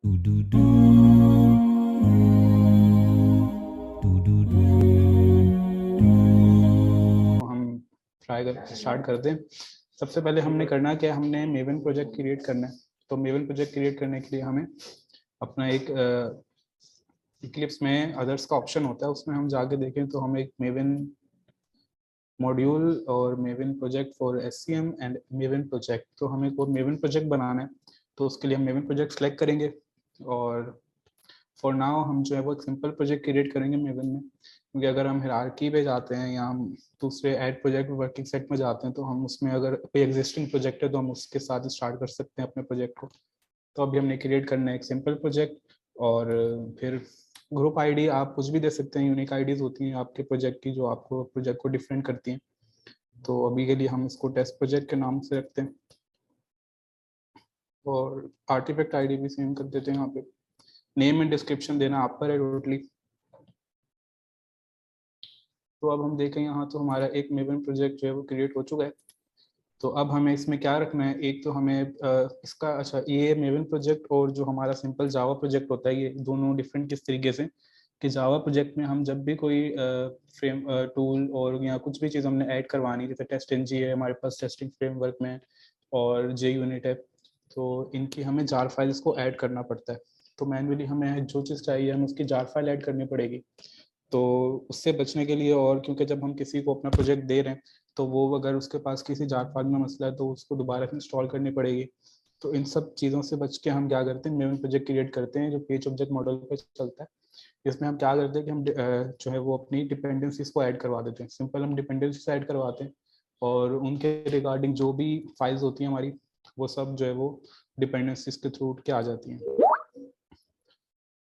Do do do do do do. हम try कर start करते हैं। सबसे पहले हमने करना क्या है, हमने मेवन प्रोजेक्ट क्रिएट करना है। तो मेवन प्रोजेक्ट क्रिएट करने के लिए हमें अपना एक इक्लिप्स में अदर्स का ऑप्शन होता है, उसमें हम जाके देखें तो हमें एक मेवन मॉड्यूल और maven project for SCM and maven project, तो हमें कोई मेवन प्रोजेक्ट बनाना है। तो उसके लिए हम मेवन प्रोजेक्ट सेलेक्ट करेंगे और फॉर नाउ हम जो है वो एक सिंपल प्रोजेक्ट क्रिएट करेंगे मेवन में, क्योंकि अगर हम हायरार्की पे जाते हैं या हम दूसरे ऐड प्रोजेक्ट वर्किंग सेट में जाते हैं तो हम उसमें अगर कोई एग्जिस्टिंग प्रोजेक्ट है तो हम उसके साथ स्टार्ट कर सकते हैं अपने प्रोजेक्ट को। तो अभी हमने क्रिएट करना है एक सिंपल प्रोजेक्ट। और फिर ग्रुप आईडी आप कुछ भी दे सकते हैं, यूनिक आईडीज होती हैं आपके प्रोजेक्ट की जो आपको प्रोजेक्ट को डिफरेंट करती हैं। तो अभी के लिए हम इसको टेस्ट प्रोजेक्ट के नाम से रखते हैं और आर्टिफैक्ट आईडी भी सेम कर देते हैं। यहाँ पे नेम एंड डिस्क्रिप्शन देना आप पर है टोटली। तो अब हम देखें यहाँ तो हमारा एक मेवन प्रोजेक्ट जो है वो क्रिएट हो चुका है। तो अब हमें इसमें क्या रखना है, एक तो हमें इसका अच्छा ये मेवन प्रोजेक्ट और जो हमारा सिंपल जावा प्रोजेक्ट होता है ये दोनों डिफरेंट किस तरीके से, कि जावा प्रोजेक्ट में हम जब भी कोई फ्रेम टूल और या कुछ भी चीज़ हमने ऐड करवानी, जैसे टेस्ट एनजी है हमारे पास टेस्टिंग फ्रेमवर्क में और जे यूनिट है, तो इनकी हमें जार फाइल्स को ऐड करना पड़ता है। तो मैनुअली हमें जो चीज़ चाहिए हमें उसकी जार फाइल ऐड करनी पड़ेगी। तो उससे बचने के लिए, और क्योंकि जब हम किसी को अपना प्रोजेक्ट दे रहे हैं तो वो अगर उसके पास किसी जार फाइल में मसला है तो उसको दोबारा इंस्टॉल करनी पड़ेगी। तो इन सब चीज़ों से बच के हम क्या करते हैं, मेवन प्रोजेक्ट क्रिएट करते हैं जो पेज ऑब्जेक्ट मॉडल पे चलता है। इसमें हम क्या करते हैं कि हम जो है वो अपनी डिपेंडेंसीज को ऐड करवा देते हैं, सिंपल हम डिपेंडेंसीज ऐड करवाते हैं और उनके रिगार्डिंग जो भी फाइल्स होती हैं हमारी वो सब जो है वो डिपेंडेंसीज के थ्रू उठ के आ जाती हैं।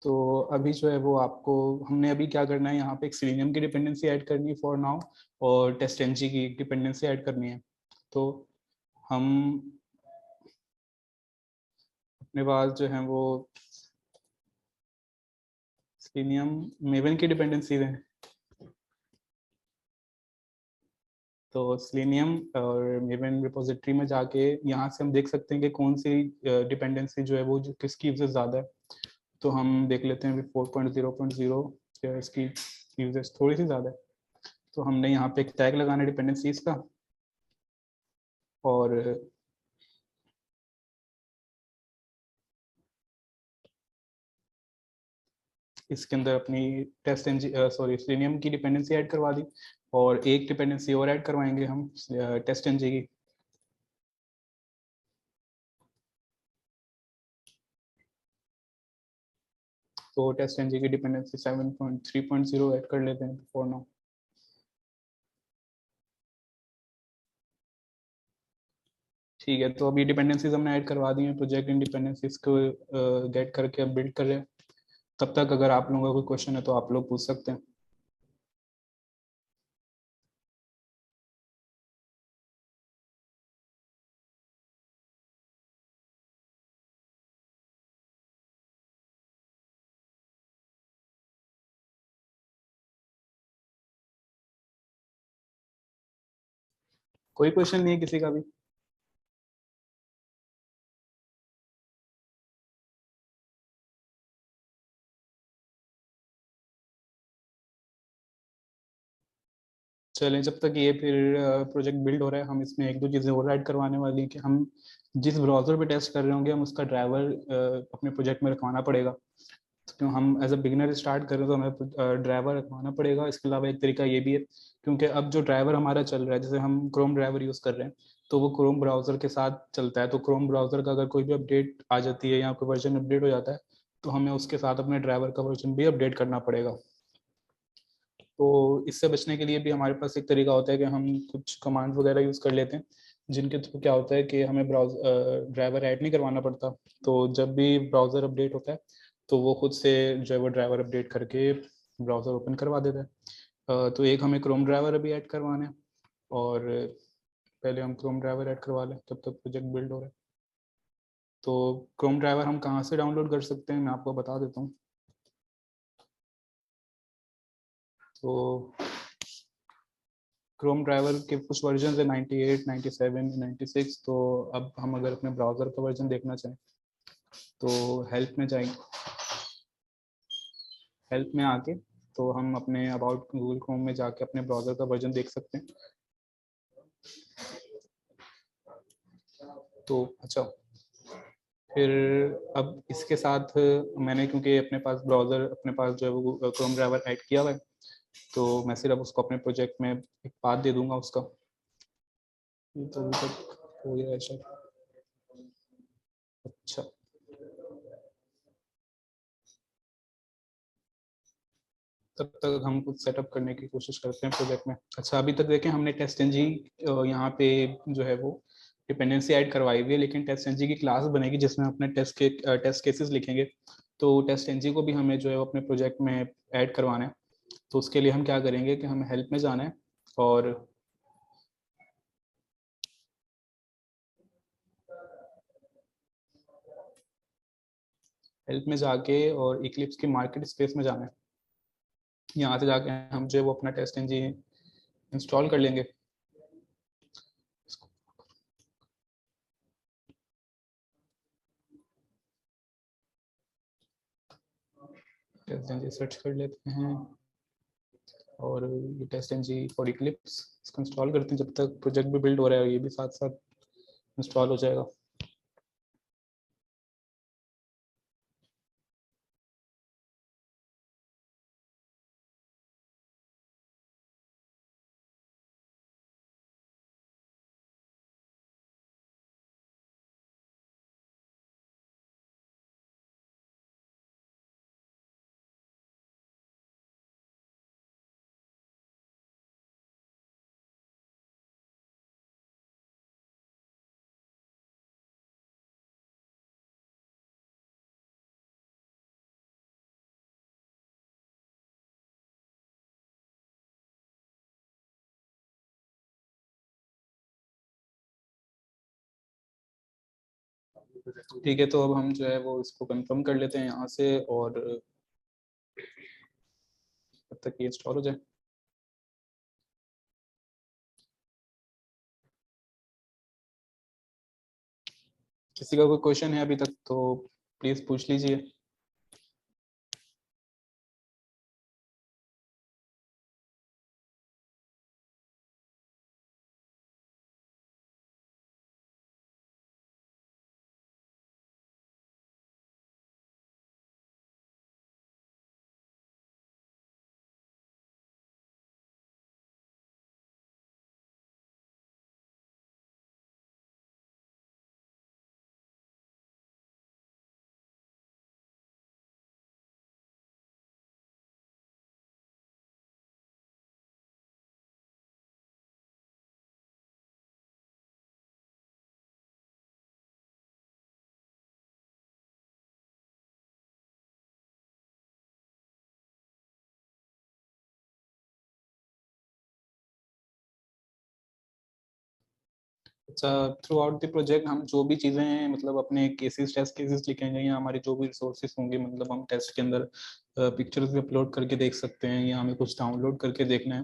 तो अभी जो है वो आपको हमने अभी क्या करना है, यहाँ पे एक सेलेनियम की डिपेंडेंसी ऐड करनी है फॉर नाउ और टेस्ट एनजी की डिपेंडेंसी ऐड करनी है। तो हम अपने पास जो है वो सेलेनियम मेवन की डिपेंडेंसी है। तो सेलेनियम और मेवन रिपोजिटरी में जाके यहाँ से हम देख सकते हैं कि कौन सी डिपेंडेंसी जो है वो जो किसकी यूजेज ज़्यादा है। तो हम देख लेते हैं 4.0.0 इसकी यूजेज थोड़ी सी ज़्यादा है। तो हमने यहाँ पे एक टैग लगाना है डिपेंडेंसीज का और इसके अंदर अपनी टेस्ट एनजी सेलेनियम की डिपेंडेंसी ऐड करवा दी और एक डिपेंडेंसी और ऐड करवाएंगे हम टेस्ट एनजी की। तो टेस्ट एनजी की डिपेंडेंसी 7.3.0 ऐड कर लेते हैं फॉर नाउ। ठीक है, तो अभी डिपेंडेंसीज हमने ऐड करवा दी हैं, प्रोजेक्ट इन डिपेंडेंसीज को गेट करके अब बिल्ड कर रहे हैं। तब तक अगर आप लोगों का कोई क्वेश्चन है तो आप लोग पूछ सकते हैं। कोई क्वेश्चन नहीं है किसी का भी? चलें, जब तक ये फिर प्रोजेक्ट बिल्ड हो रहा है हम इसमें एक दो चीज़ें और ऐड करवाने वाली हैं कि हम जिस ब्राउज़र पे टेस्ट कर रहे होंगे हम उसका ड्राइवर अपने प्रोजेक्ट में रखवाना पड़ेगा। तो क्यों हम एज अ बिगिनर स्टार्ट कर रहे हैं तो हमें ड्राइवर रखवाना पड़ेगा। इसके अलावा एक तरीका ये भी है, क्योंकि अब जो ड्राइवर हमारा चल रहा है, जैसे हम क्रोम ड्राइवर यूज़ कर रहे हैं तो वो क्रोम ब्राउज़र के साथ चलता है। तो क्रोम ब्राउज़र का अगर कोई भी अपडेट आ जाती है या कोई वर्जन अपडेट हो जाता है तो हमें उसके साथ अपने ड्राइवर का वर्जन भी अपडेट करना पड़ेगा। तो इससे बचने के लिए भी हमारे पास एक तरीका होता है कि हम कुछ कमांड वगैरह यूज़ कर लेते हैं जिनके थ्रू क्या होता है कि हमें ड्राइवर ऐड नहीं करवाना पड़ता। तो जब भी ब्राउज़र अपडेट होता है तो वो खुद से जो है वो ड्राइवर अपडेट करके ब्राउज़र ओपन करवा देता है। तो एक हमें क्रोम ड्राइवर अभी ऐड करवाना है और पहले हम क्रोम ड्राइवर ऐड करवा लें तब तक प्रोजेक्ट बिल्ड हो रहा है। तो क्रोम ड्राइवर हम कहाँ से डाउनलोड कर सकते हैं मैं आपको बता देता हूँ। तो क्रोम ड्राइवर के कुछ वर्जन है 98, 97, 96। तो अब हम अगर अपने ब्राउज़र का वर्जन देखना चाहें तो हेल्प में जाएंगे, हेल्प में आके तो हम अपने अबाउट गूगल क्रोम में जाके अपने ब्राउज़र का वर्जन देख सकते हैं। तो अच्छा, फिर अब इसके साथ मैंने, क्योंकि अपने पास ब्राउज़र, अपने पास जो है वो क्रोम ड्राइवर ऐड किया हुआ है, तो मैं सिर्फ उसको अपने प्रोजेक्ट में एक पाथ दे दूंगा उसका। तो अभी तक हो गया है शायद। अच्छा, तब तक हम कुछ सेटअप करने की कोशिश करते हैं प्रोजेक्ट में। अच्छा, अभी तक देखें हमने टेस्ट एनजी यहाँ पे जो है वो डिपेंडेंसी ऐड करवाई हुई है, लेकिन टेस्ट एनजी की क्लास बनेगी जिसमें अपने टेस्ट केसेस लिखेंगे। तो टेस्ट एनजी को भी हमें जो है वो अपने प्रोजेक्ट में ऐड करवाना है। तो उसके लिए हम क्या करेंगे कि हमें हेल्प में जाना है, और हेल्प में जाके और इक्लिप्स की मार्केट स्पेस में जाना है। यहाँ से जाके हम जो है वो अपना टेस्ट एनजी इंस्टॉल कर लेंगे। टेस्ट एनजी सर्च कर लेते हैं, और ये टेस्ट एनजी फॉर इक्लिप्स इसको इंस्टॉल करते हैं। जब तक प्रोजेक्ट भी बिल्ड हो रहा है, ये भी साथ साथ इंस्टॉल हो जाएगा। ठीक है, तो अब हम जो है वो इसको कंफर्म कर लेते हैं यहाँ से, और तब तक ये इंस्टॉल हो जाए। किसी का कोई क्वेश्चन है अभी तक तो प्लीज पूछ लीजिए। अच्छा, थ्रू आउट द प्रोजेक्ट हम जो भी चीज़ें मतलब अपने केसेस, टेस्ट केसेस लिखेंगे, या हमारे जो भी रिसोर्सेज होंगे, मतलब हम टेस्ट के अंदर पिक्चर्स भी अपलोड करके देख सकते हैं, या हमें कुछ डाउनलोड करके देखना है,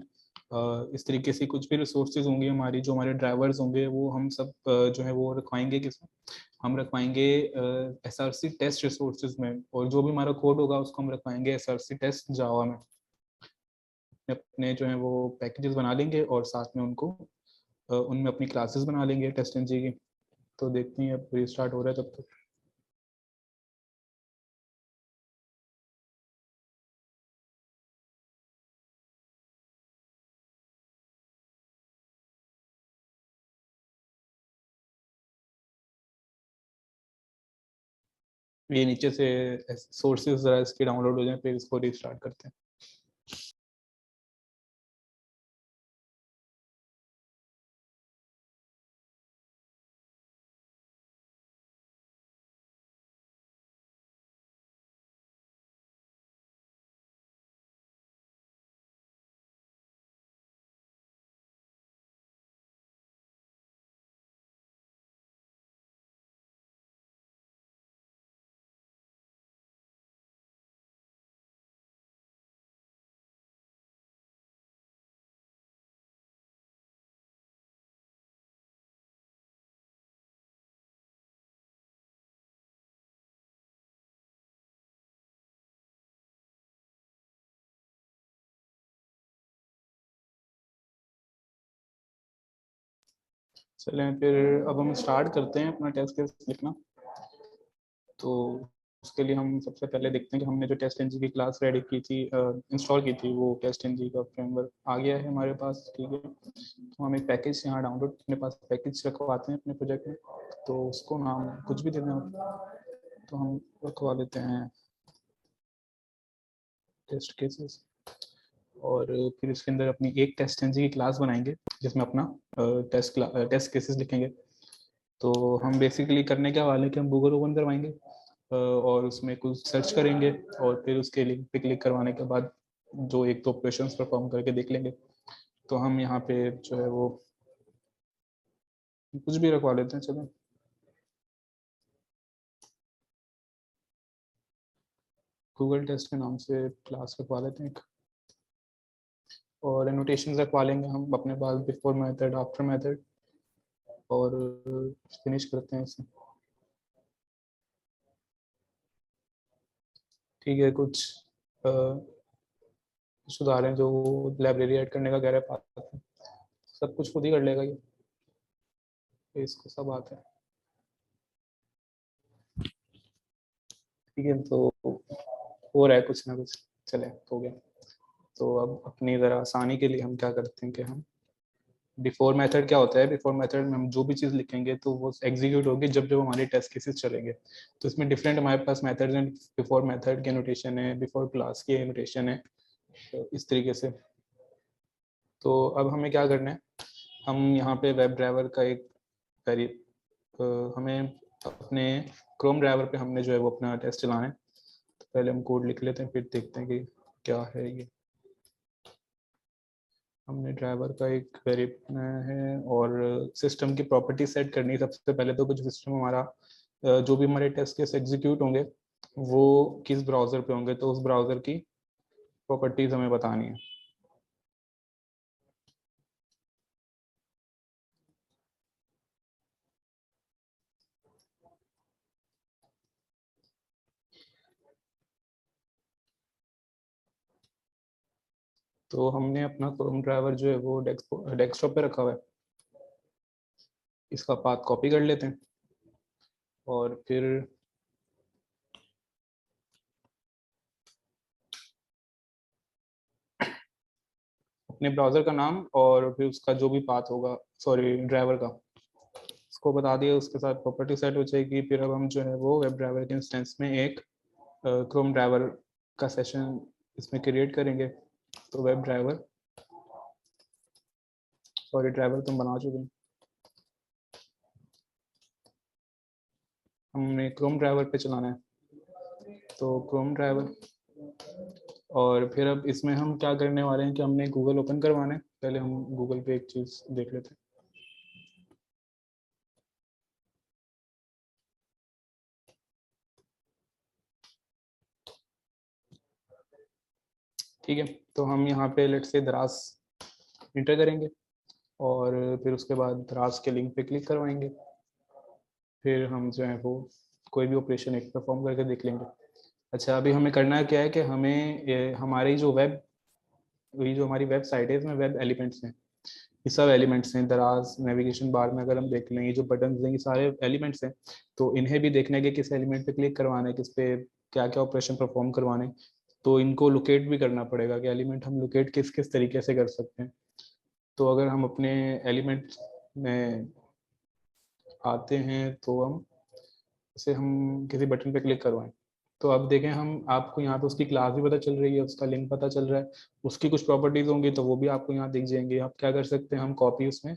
इस तरीके से कुछ भी रिसोर्सेज होंगी हमारी, जो हमारे ड्राइवर्स होंगे, वो हम सब जो है वो रखवाएंगे किसमें, हम रखवाएंगे SRC टेस्ट रिसोर्सेज में, और जो भी हमारा कोड होगा उसको हम रखवाएंगे SRC टेस्ट जावा में। अपने जो है वो पैकेजेस बना लेंगे, और साथ में उनको उनमें अपनी क्लासेस बना लेंगे टेस्ट एनजी की। तो देखते हैं अब रीस्टार्ट हो रहा है तब तक। ये नीचे से सोर्सेज जरा इसके डाउनलोड हो जाए, फिर इसको रीस्टार्ट करते हैं। चलें फिर अब हम स्टार्ट करते हैं अपना टेस्ट केस लिखना। तो उसके लिए हम सबसे पहले देखते हैं कि हमने जो टेस्ट एनजी की क्लास रेडी की थी, इंस्टॉल की थी, वो टेस्ट एनजी का फ्रेमवर्क आ गया है हमारे पास। ठीक है, तो हम एक पैकेज यहाँ डाउनलोड अपने पास पैकेज रखवाते हैं अपने प्रोजेक्ट में। तो उसको नाम कुछ भी देना, तो हम रखवा देते हैं टेस्ट केसेस। और फिर इसके अंदर अपनी एक टेस्ट एनजी की क्लास बनाएंगे जिसमें अपना टेस्ट केसेस लिखेंगे। तो हम बेसिकली करने क्या वाले हैं कि हम गूगल ओपन करवाएंगे और उसमें कुछ सर्च करेंगे और फिर उसके लिंक पे क्लिक करवाने के बाद जो एक दो ऑपरेशंस परफॉर्म करके देख लेंगे। तो हम यहाँ पे जो है वो कुछ भी रखवा लेते हैं। चलो, गूगल टेस्ट के नाम से क्लास रखवा लेते हैं एक, और एनोटेशन रखवा लेंगे हम अपने पास, बिफोर मेथड, आफ्टर मेथड, और फिनिश करते हैं इसे। ठीक है, कुछ सुधार हैं जो लाइब्रेरी ऐड करने का कह रहे हैं, सब कुछ खुद ही कर लेगा ये, तो इसको सब आता है। ठीक है, तो हो रहा है कुछ ना कुछ, चले हो गया। तो अब अपनी ज़रा आसानी के लिए हम क्या करते हैं कि हम बिफोर मेथड, क्या होता है बिफोर मेथड में हम जो भी चीज़ लिखेंगे तो वो एग्जीक्यूट होगी जब जब हमारे टेस्ट केसेस चलेंगे। तो इसमें डिफरेंट हमारे पास मेथड्स हैं। बिफोर मेथड के नोटेशन है, बिफोर क्लास के नोटेशन है, तो इस तरीके से। तो अब हमें क्या करना है, हम यहाँ पे वेब ड्राइवर का एक वेरी हमें अपने क्रोम ड्राइवर पे हमने जो है वो अपना टेस्ट चलाना है। तो पहले हम कोड लिख लेते हैं, फिर देखते हैं कि क्या है ये। हमने ड्राइवर का एक वेरी बनाया है और सिस्टम की प्रॉपर्टी सेट करनी है सबसे पहले। तो कुछ सिस्टम हमारा जो भी हमारे टेस्ट केस एग्जीक्यूट होंगे वो किस ब्राउज़र पे होंगे, तो उस ब्राउज़र की प्रॉपर्टीज़ हमें बतानी है। तो हमने अपना क्रोम ड्राइवर जो है वो डेस्कटॉप पे रखा हुआ है। इसका पाथ कॉपी कर लेते हैं और फिर अपने ब्राउज़र का नाम और फिर उसका जो भी पाथ होगा, सॉरी ड्राइवर का, उसको बता दिया, उसके साथ प्रॉपर्टी सेट हो जाएगी। फिर अब हम जो है वो वेब ड्राइवर के इंस्टेंस में एक क्रोम ड्राइवर का सेशन इसमें क्रिएट करेंगे। तो वेब ड्राइवर, सॉरी ड्राइवर तुम बना चुके हैं, हमने क्रोम ड्राइवर पे चलाना है। तो क्रोम ड्राइवर, और फिर अब इसमें हम क्या करने वाले हैं कि हमने गूगल ओपन करवाना है। पहले हम गूगल पे एक चीज़ देख लेते हैं। ठीक है, तो हम यहाँ पे लेट से दराज इंटर करेंगे और फिर उसके बाद दराज के लिंक पे क्लिक करवाएंगे। फिर हम जो है वो कोई भी ऑपरेशन एक परफॉर्म करके देख लेंगे। अच्छा, अभी हमें करना क्या है कि हमें हमारी जो वेब, ये जो हमारी वेबसाइट है इसमें वेब एलिमेंट्स हैं, ये सब एलिमेंट्स हैं। दराज नेविगेशन बार में अगर हम देख लें, ये जो बटन हैं ये सारे एलिमेंट्स हैं। तो इन्हें भी देखने के किस एलिमेंट पे क्लिक करवाना है, किस पे क्या क्या ऑपरेशन परफॉर्म करवाने, तो इनको लोकेट भी करना पड़ेगा कि एलिमेंट हम लोकेट किस किस तरीके से कर सकते हैं। तो अगर हम अपने एलिमेंट में आते हैं तो हम जैसे हम किसी बटन पे क्लिक करवाएं, तो अब देखें हम, आपको यहाँ पे उसकी क्लास भी पता चल रही है, उसका लिंक पता चल रहा है, उसकी कुछ प्रॉपर्टीज होंगी तो वो भी आपको यहाँ दिख जाएंगे। आप क्या कर सकते हैं, हम कॉपी उसमें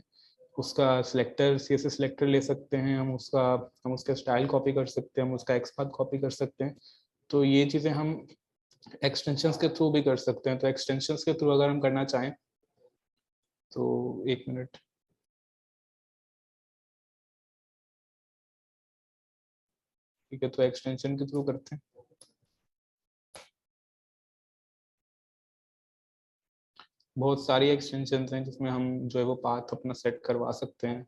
उसका सिलेक्टर, CSS सिलेक्टर ले सकते हैं, हम उसका स्टाइल कॉपी कर सकते हैं, हम उसका एक्सपाथ कॉपी कर सकते हैं। तो ये चीज़ें हम एक्सटेंशंस के थ्रू भी कर सकते हैं। तो एक्सटेंशंस के थ्रू अगर हम करना चाहें तो एक मिनट, ठीक है, तो एक्सटेंशन के थ्रू करते हैं। बहुत सारी एक्सटेंशन हैं जिसमें हम जो है वो पाथ अपना सेट करवा सकते हैं।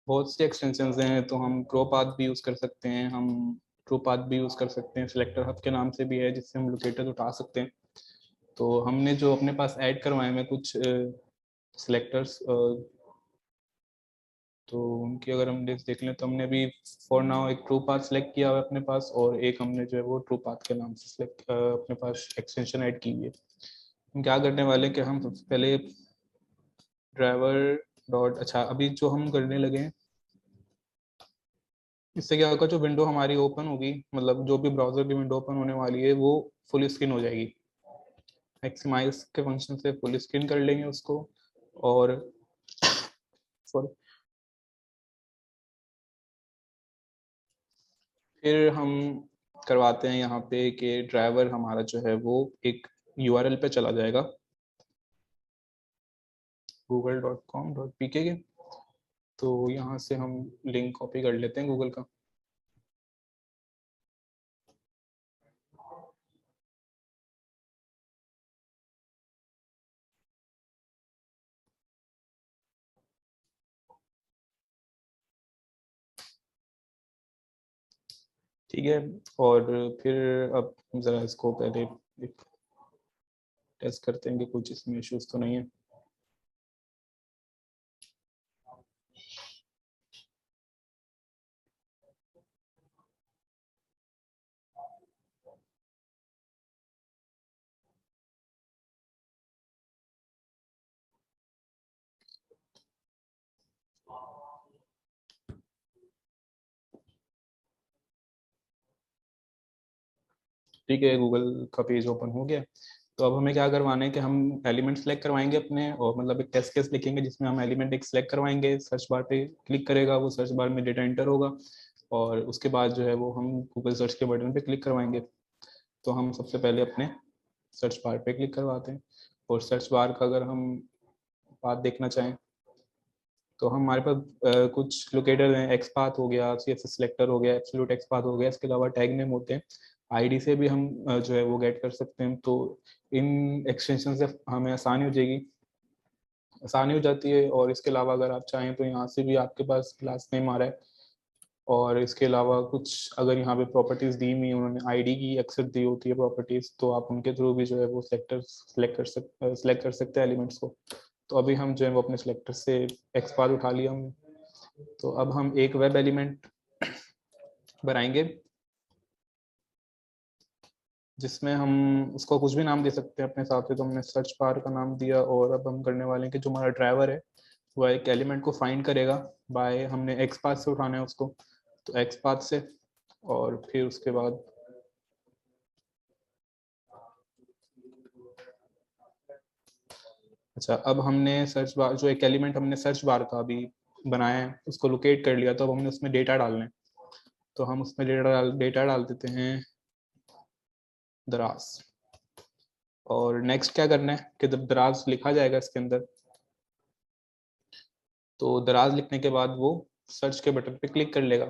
बहुत सी एक्सटेंशंस हैं, तो हम क्रो पाथ भी यूज़ कर सकते हैं, हम ट्रू पाथ भी यूज़ कर सकते हैं, सिलेक्टर हब के नाम से भी है जिससे हम लोकेटर उठा सकते हैं। तो हमने जो अपने पास ऐड करवाए हैं कुछ सिलेक्टर्स, तो उनकी अगर हम देख लें तो हमने भी फॉर नाउ एक ट्रू पाथ सेलेक्ट किया हुआ है अपने पास, और एक हमने जो है वो ट्रू पाथ के नाम से सेलेक्ट अपने पास एक्सटेंशन ऐड की हुई है। हम क्या करने वाले हैं कि हम सबसे पहले ड्राइवर डॉट, अच्छा अभी जो हम करने लगे हैं इससे क्या होगा, जो विंडो हमारी ओपन होगी, मतलब जो भी ब्राउजर की विंडो ओपन होने वाली है वो फुल स्क्रीन हो जाएगी। मैक्सिमाइज के फंक्शन से फुल स्क्रीन कर लेंगे उसको, और सॉरी, फिर हम करवाते हैं यहाँ पे कि ड्राइवर हमारा जो है वो एक यूआरएल पे चला जाएगा, google.com.pk के। तो यहाँ से हम लिंक कॉपी कर लेते हैं गूगल का। ठीक है, और फिर अब ज़रा इसको पहले टेस्ट करते हैं कि कुछ इसमें इश्यूज तो नहीं है। ठीक है, गूगल का पेज ओपन हो गया। तो अब हमें क्या करवाना है कि हम एलिमेंट सेलेक्ट करवाएंगे अपने, और मतलब एक टेस्ट केस लिखेंगे जिसमें हम एलिमेंट एक सेलेक्ट करवाएंगे, सर्च बार पे क्लिक करेगा, वो सर्च बार में डेटा एंटर होगा, और उसके बाद जो है वो हम गूगल सर्च के बटन पे क्लिक करवाएंगे। तो हम सबसे पहले अपने सर्च बार पे क्लिक करवाते हैं, और सर्च बार का अगर हम बात देखना चाहें तो हमारे पास कुछ लोकेटर हैं, एक्स पाथ हो गया, सी एस एस सिलेक्टर हो गया, एब्सोल्यूट एक्स पाथ हो गया, इसके अलावा टैग नेम होते हैं, आईडी से भी हम जो है वो गेट कर सकते हैं। तो इन एक्सटेंशन से हमें आसानी हो जाती है, और इसके अलावा अगर आप चाहें तो यहाँ से भी आपके पास क्लास नेम आ रहा है, और इसके अलावा कुछ अगर यहाँ पे प्रॉपर्टीज दी हुई उन्होंने आईडी की एक्सेस दी होती है प्रॉपर्टीज, तो आप उनके थ्रू भी जो है वो सेलेक्ट कर सकते हैं एलिमेंट्स को। तो अभी हम जो है वो अपने सिलेक्टर से एक्स पाथ उठा लिया हमने। तो अब हम एक वेब एलिमेंट बनाएंगे जिसमें हम उसको कुछ भी नाम दे सकते हैं अपने हिसाब से। तो हमने सर्च बार का नाम दिया, और अब हम करने वाले हैं कि जो हमारा ड्राइवर है वह एक एलिमेंट को फाइंड करेगा बाय, हमने एक्स पाथ से उठाना है उसको, तो एक्स पाथ से, और फिर उसके बाद अच्छा, अब हमने सर्च बार, जो एक एलिमेंट हमने सर्च बार का अभी बनाया है उसको लोकेट कर लिया, तो अब हमने उसमें डेटा डालना है। तो हम उसमें डेटा डाल देते हैं दराज, और नेक्स्ट क्या करना है कि जब दराज लिखा जाएगा इसके अंदर, तो दराज लिखने के बाद वो सर्च के बटन पे क्लिक कर लेगा।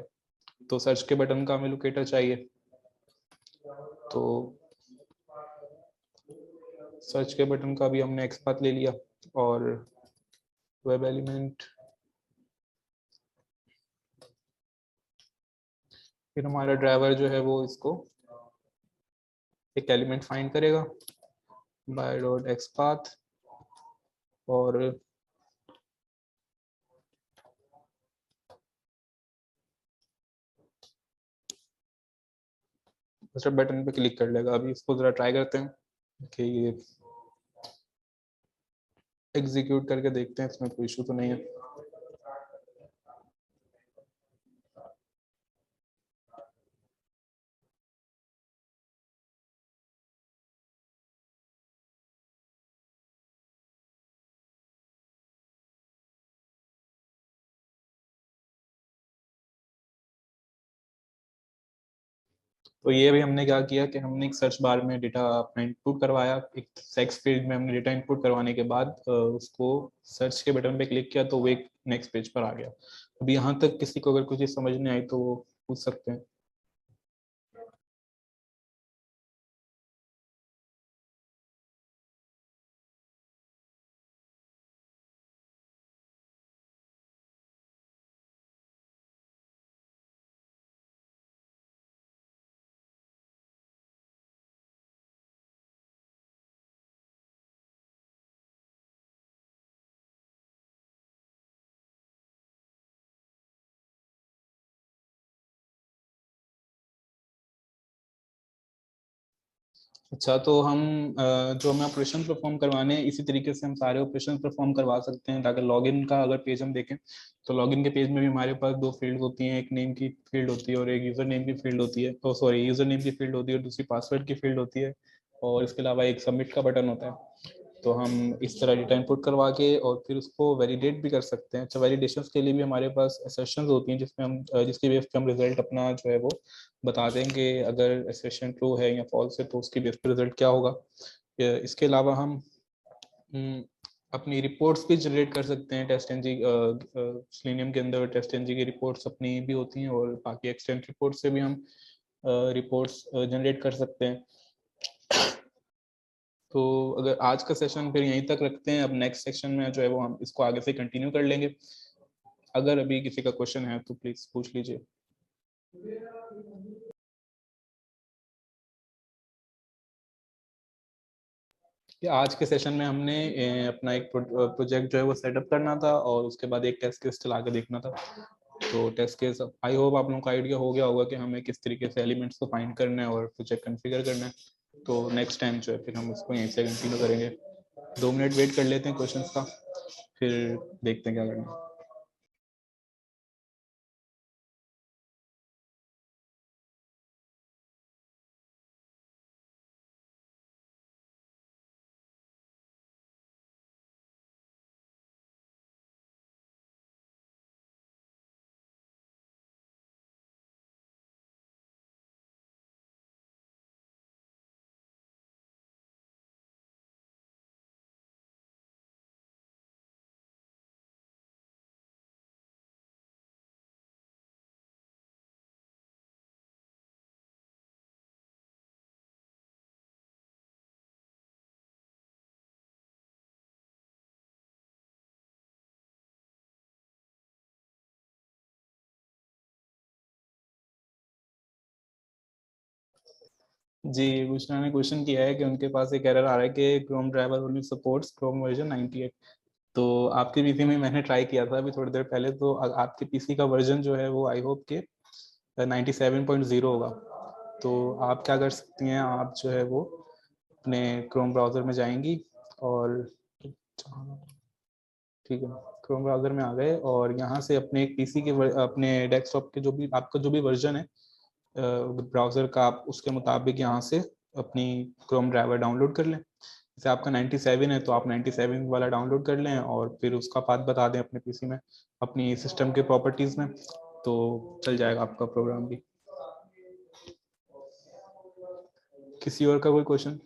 तो सर्च के बटन का हमें लोकेटर चाहिए, तो सर्च के बटन का भी हमने एक्स पाथ ले लिया, और वेब एलिमेंट, फिर हमारा ड्राइवर जो है वो इसको एक एलिमेंट फाइंड करेगा बाय डॉट एक्स पाथ, और दूसरे बटन पे क्लिक कर लेगा। अभी इसको जरा ट्राई करते हैं कि ये एग्जीक्यूट करके देखते हैं इसमें कोई इशू तो नहीं है। तो ये भी हमने क्या किया कि हमने एक सर्च बार में डेटा अपना इनपुट करवाया, एक टेक्स्ट फील्ड में हमने डेटा इनपुट करवाने के बाद उसको सर्च के बटन पे क्लिक किया, तो वो एक नेक्स्ट पेज पर आ गया। अभी यहाँ तक किसी को अगर कुछ चीज़ समझ नहीं आई तो वो पूछ सकते हैं। अच्छा, तो हम जो हमें ऑपरेशन परफॉर्म करवाने हैं इसी तरीके से हम सारे ऑपरेशन परफॉर्म करवा सकते हैं, ताकि लॉगिन का अगर पेज हम देखें तो लॉगिन के पेज में भी हमारे पास दो फील्ड होती हैं, एक नेम की फील्ड होती है और एक यूजर नेम की फील्ड होती है, तो सॉरी यूजर नेम की फील्ड होती है और दूसरी पासवर्ड की फील्ड होती है, और इसके अलावा एक सबमिट का बटन होता है। तो हम इस तरह डेटा इनपुट करवा के और फिर उसको वैलिडेट भी कर सकते हैं। अच्छा, वैलिडेशन के लिए भी हमारे पास एसेशंस होती हैं जिसमें हम जिसकी बेस पे हम रिजल्ट अपना जो है वो बता देंगे, अगर एसेशन ट्रू है या फॉल्स है तो उसकी बेस पे रिजल्ट क्या होगा। इसके अलावा हम अपनी रिपोर्ट्स भी जनरेट कर सकते हैं। टेस्ट एनजी सेलेनियम के अंदर टेस्ट एनजी की रिपोर्ट्स अपनी भी होती हैं और बाकी एक्सटेंट रिपोर्ट से भी हम रिपोर्ट्स जनरेट कर सकते हैं। तो अगर आज का सेशन फिर यहीं तक रखते हैं, अब नेक्स्ट सेक्शन में जो है वो हम इसको आगे से कंटिन्यू कर लेंगे। अगर अभी किसी का क्वेश्चन है तो प्लीज पूछ लीजिए। आज के सेशन में हमने अपना एक प्रोजेक्ट जो है वो सेटअप करना था और उसके बाद एक टेस्ट केस चला के देखना था। तो टेस्ट केस आई होप आप लोगों को आइडिया हो गया होगा कि हमें किस तरीके से एलिमेंट्स को फाइंड करना है और प्रोजेक्ट कॉन्फ़िगर करना है। तो नेक्स्ट टाइम जो है फिर हम उसको यहीं से कंटिन्यू करेंगे। 2 मिनट वेट कर लेते हैं क्वेश्चंस का, फिर देखते हैं क्या करना है। जी, बुशरा ने क्वेश्चन किया है कि उनके पास एक एरर आ रहा है कि Chrome driver only supports Chrome version 98। तो आपके पीसी में मैंने ट्राई किया था अभी थोड़ी देर पहले, तो आपके पीसी का वर्जन जो है वो आई होप के 97.0 होगा। तो आप क्या कर सकती हैं, आप जो है वो अपने क्रोम ब्राउज़र में जाएंगी और ठीक है, क्रोम ब्राउज़र में आ गए और यहाँ से अपने एक पीसी के अपने डेस्कटॉप के जो भी आपका जो भी वर्जन है ब्राउज़र का, आप उसके मुताबिक यहाँ से अपनी क्रोम ड्राइवर डाउनलोड कर लें। जैसे आपका 97 है तो आप 97 वाला डाउनलोड कर लें और फिर उसका पाथ बता दें अपने पीसी में, अपनी सिस्टम के प्रॉपर्टीज़ में, तो चल जाएगा आपका प्रोग्राम भी। किसी और का कोई क्वेश्चन?